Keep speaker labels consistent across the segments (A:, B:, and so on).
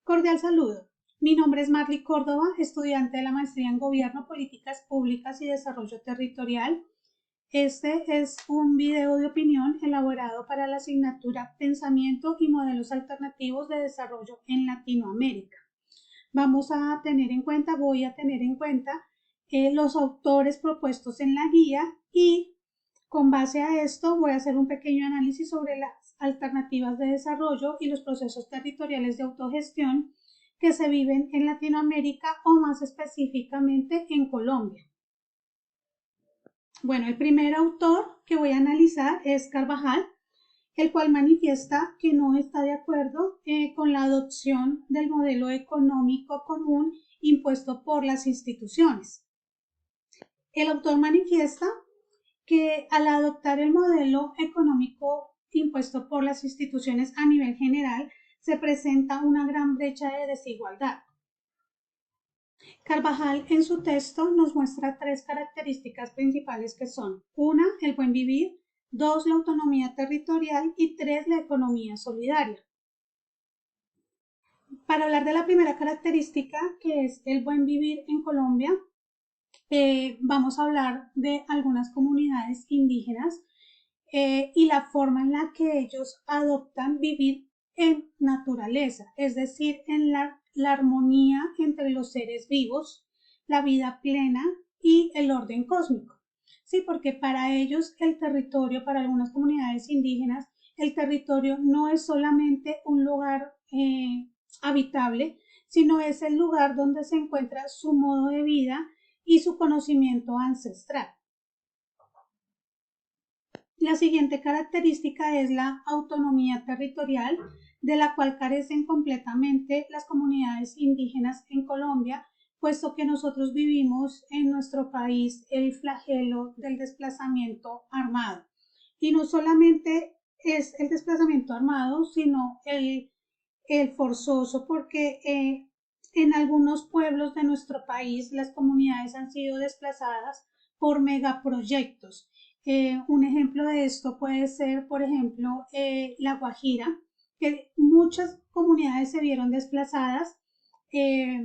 A: Cordial saludo. Mi nombre es Marly Córdoba, estudiante de la maestría en Gobierno, Políticas Públicas y Desarrollo Territorial. Este es un video de opinión elaborado para la asignatura Pensamiento y Modelos Alternativos de Desarrollo en Latinoamérica. Voy a tener en cuenta los autores propuestos en la guía y con base a esto voy a hacer un pequeño análisis sobre las alternativas de desarrollo y los procesos territoriales de autogestión que se viven en Latinoamérica o más específicamente en Colombia. Bueno, el primer autor que voy a analizar es Carvajal, el cual manifiesta que no está de acuerdo con la adopción del modelo económico común impuesto por las instituciones. El autor manifiesta que al adoptar el modelo económico impuesto por las instituciones a nivel general se presenta una gran brecha de desigualdad. Carvajal en su texto nos muestra tres características principales que son: una, el buen vivir; dos, la autonomía territorial; y tres, la economía solidaria. Para hablar de la primera característica, que es el buen vivir en Colombia, vamos a hablar de algunas comunidades indígenas y la forma en la que ellos adoptan vivir en naturaleza, es decir, en la armonía entre los seres vivos, la vida plena y el orden cósmico. Sí, porque para ellos el territorio, para algunas comunidades indígenas, el territorio no es solamente un lugar habitable, sino es el lugar donde se encuentra su modo de vida y su conocimiento ancestral. La siguiente característica es la autonomía territorial, de la cual carecen completamente las comunidades indígenas en Colombia, puesto que nosotros vivimos en nuestro país el flagelo del desplazamiento armado. Y no solamente es el desplazamiento armado, sino el forzoso, porque en algunos pueblos de nuestro país las comunidades han sido desplazadas por megaproyectos. Un ejemplo de esto puede ser, por ejemplo, La Guajira, que muchas comunidades se vieron desplazadas eh,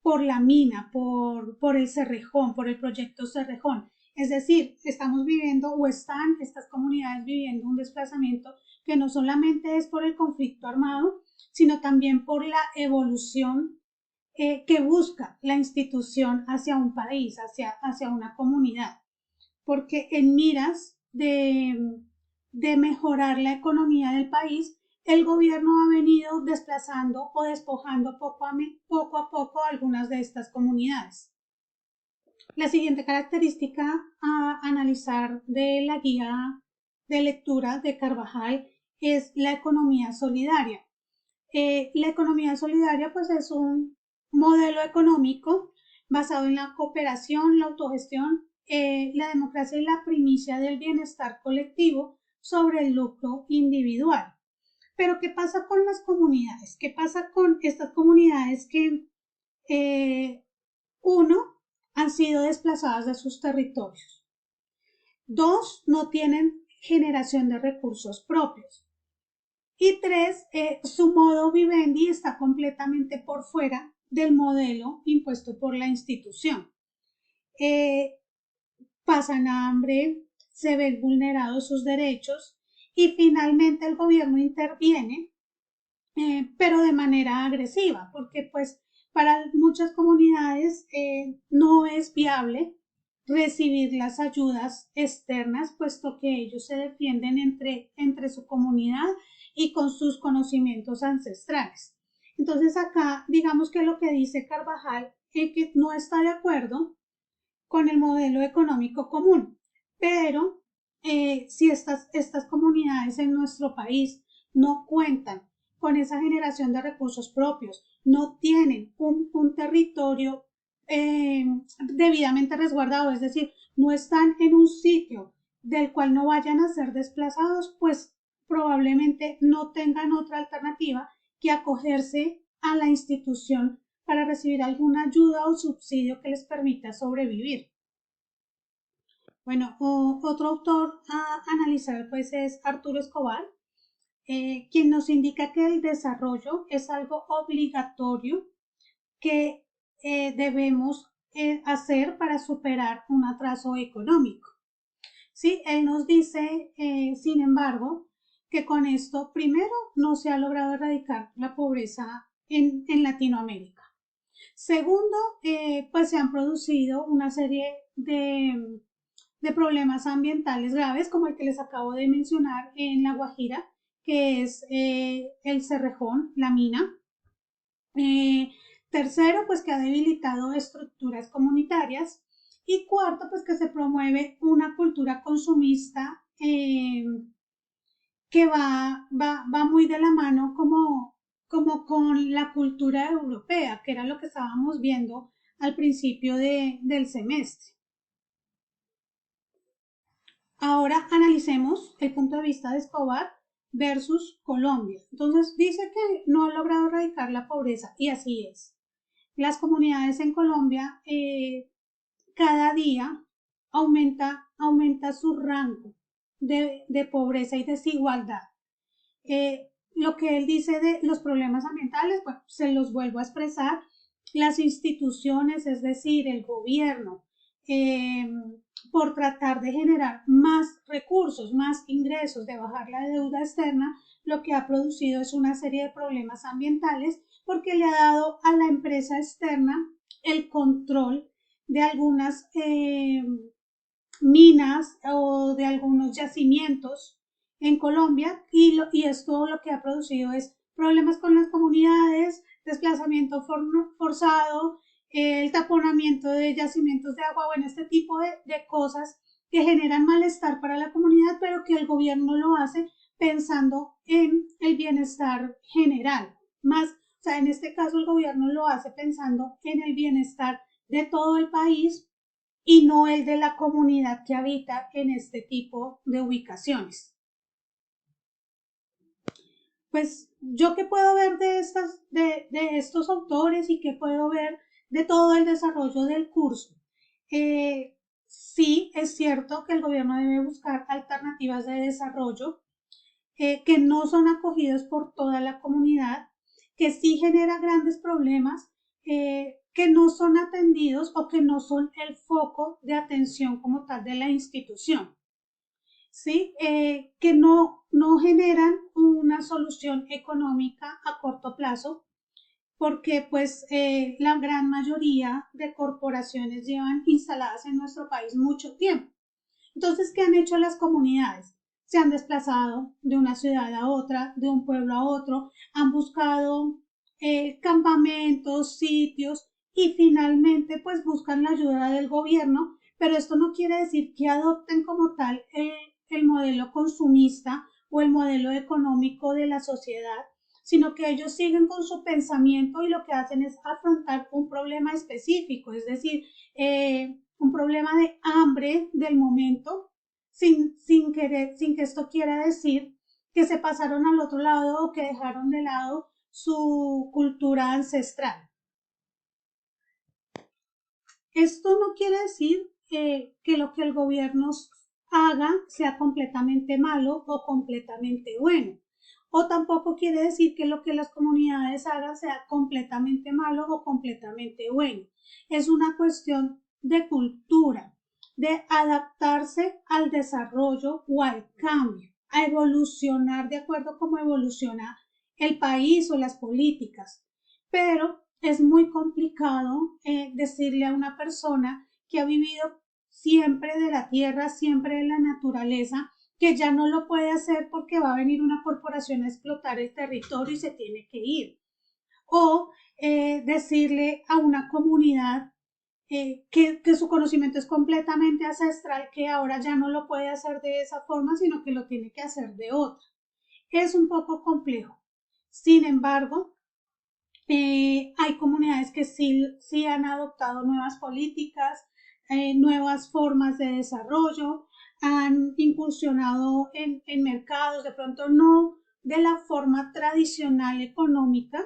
A: por la mina, por el Cerrejón, por el proyecto Cerrejón. Es decir, estamos viviendo o están estas comunidades viviendo un desplazamiento que no solamente es por el conflicto armado, sino también por la evolución que busca la institución hacia un país, hacia una comunidad. Porque en miras de mejorar la economía del país, el gobierno ha venido desplazando o despojando poco a poco algunas de estas comunidades. La siguiente característica a analizar de la guía de lectura de Carvajal es la economía solidaria. La economía solidaria pues es un modelo económico basado en la cooperación, la autogestión, la democracia y la primicia del bienestar colectivo sobre el lucro individual. Pero ¿qué pasa con las comunidades? ¿Qué pasa con estas comunidades que, uno, han sido desplazadas de sus territorios? Dos, no tienen generación de recursos propios. Y tres, su modo vivendi está completamente por fuera del modelo impuesto por la institución. Pasan hambre, se ven vulnerados sus derechos y finalmente el gobierno interviene, pero de manera agresiva, porque pues para muchas comunidades no es viable recibir las ayudas externas, puesto que ellos se defienden entre su comunidad y con sus conocimientos ancestrales. Entonces acá digamos que lo que dice Carvajal es que no está de acuerdo con el modelo económico común, pero si estas comunidades en nuestro país no cuentan con esa generación de recursos propios, no tienen un territorio debidamente resguardado, es decir, no están en un sitio del cual no vayan a ser desplazados, pues probablemente no tengan otra alternativa que acogerse a la institución para recibir alguna ayuda o subsidio que les permita sobrevivir. Bueno, otro autor a analizar pues es Arturo Escobar. quien nos indica que el desarrollo es algo obligatorio que debemos hacer para superar un atraso económico. ¿Sí? Él nos dice, sin embargo, que con esto, primero, no se ha logrado erradicar la pobreza en Latinoamérica. Segundo, pues se han producido una serie de problemas ambientales graves, como el que les acabo de mencionar en La Guajira, que es el Cerrejón, la mina. Tercero, pues que ha debilitado estructuras comunitarias. Y cuarto, pues que se promueve una cultura consumista que va muy de la mano como con la cultura europea, que era lo que estábamos viendo al principio del semestre. Ahora analicemos el punto de vista de Escobar versus Colombia. Entonces dice que no ha logrado erradicar la pobreza y así es. Las comunidades en Colombia cada día aumenta su rango de pobreza y desigualdad. Lo que él dice de los problemas ambientales, bueno, se los vuelvo a expresar. Las instituciones, es decir, el gobierno, por tratar de generar más recursos, más ingresos, de bajar la deuda externa, lo que ha producido es una serie de problemas ambientales porque le ha dado a la empresa externa el control de algunas minas o de algunos yacimientos en Colombia y esto lo que ha producido es problemas con las comunidades, desplazamiento forzado, el taponamiento de yacimientos de agua, bueno, este tipo de cosas que generan malestar para la comunidad, pero que el gobierno lo hace pensando en el bienestar general. Más, o sea, en este caso el gobierno lo hace pensando en el bienestar de todo el país y no el de la comunidad que habita en este tipo de ubicaciones. Pues yo qué puedo ver de estos autores y qué puedo ver de todo el desarrollo del curso. Sí, es cierto que el gobierno debe buscar alternativas de desarrollo que no son acogidos por toda la comunidad, que sí genera grandes problemas, que no son atendidos o que no son el foco de atención como tal de la institución. ¿Sí? Que no generan una solución económica a corto plazo, porque pues la gran mayoría de corporaciones llevan instaladas en nuestro país mucho tiempo. Entonces, ¿qué han hecho las comunidades? Se han desplazado de una ciudad a otra, de un pueblo a otro, han buscado campamentos, sitios y finalmente pues buscan la ayuda del gobierno, pero esto no quiere decir que adopten como tal el modelo consumista o el modelo económico de la sociedad, sino que ellos siguen con su pensamiento y lo que hacen es afrontar un problema específico, es decir, un problema de hambre del momento, sin que esto quiera decir que se pasaron al otro lado o que dejaron de lado su cultura ancestral. Esto no quiere decir que lo que el gobierno haga sea completamente malo o completamente bueno. O tampoco quiere decir que lo que las comunidades hagan sea completamente malo o completamente bueno. Es una cuestión de cultura, de adaptarse al desarrollo o al cambio, a evolucionar de acuerdo a cómo evoluciona el país o las políticas. Pero es muy complicado decirle a una persona que ha vivido siempre de la tierra, siempre de la naturaleza, que ya no lo puede hacer porque va a venir una corporación a explotar el territorio y se tiene que ir. O decirle a una comunidad que su conocimiento es completamente ancestral, que ahora ya no lo puede hacer de esa forma, sino que lo tiene que hacer de otra. Es un poco complejo. Sin embargo, hay comunidades que sí han adoptado nuevas políticas, nuevas formas de desarrollo, han incursionado en mercados, de pronto no de la forma tradicional económica,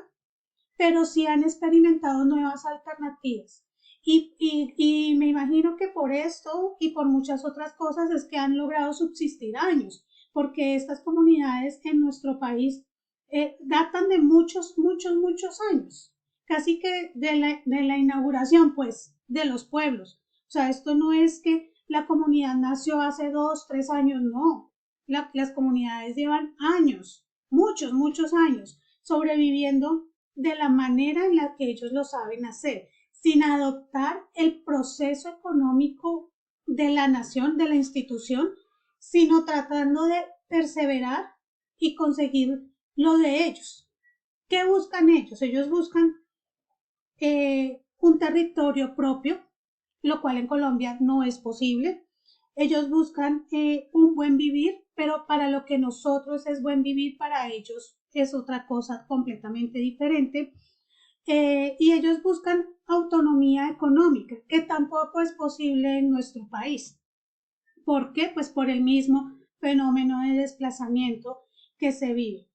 A: pero sí han experimentado nuevas alternativas. Y me imagino que por esto y por muchas otras cosas es que han logrado subsistir años, porque estas comunidades en nuestro país datan de muchos, muchos, muchos años, casi que de la inauguración, pues, de los pueblos. O sea, esto no es que la comunidad nació hace 2, 3 años, no. Las comunidades llevan años, muchos, muchos años, sobreviviendo de la manera en la que ellos lo saben hacer, sin adoptar el proceso económico de la nación, de la institución, sino tratando de perseverar y conseguir lo de ellos. ¿Qué buscan ellos? Ellos buscan un territorio propio, lo cual en Colombia no es posible. Ellos buscan un buen vivir, pero para lo que nosotros es buen vivir, para ellos es otra cosa completamente diferente. Y ellos buscan autonomía económica, que tampoco es posible en nuestro país. ¿Por qué? Pues por el mismo fenómeno de desplazamiento que se vive.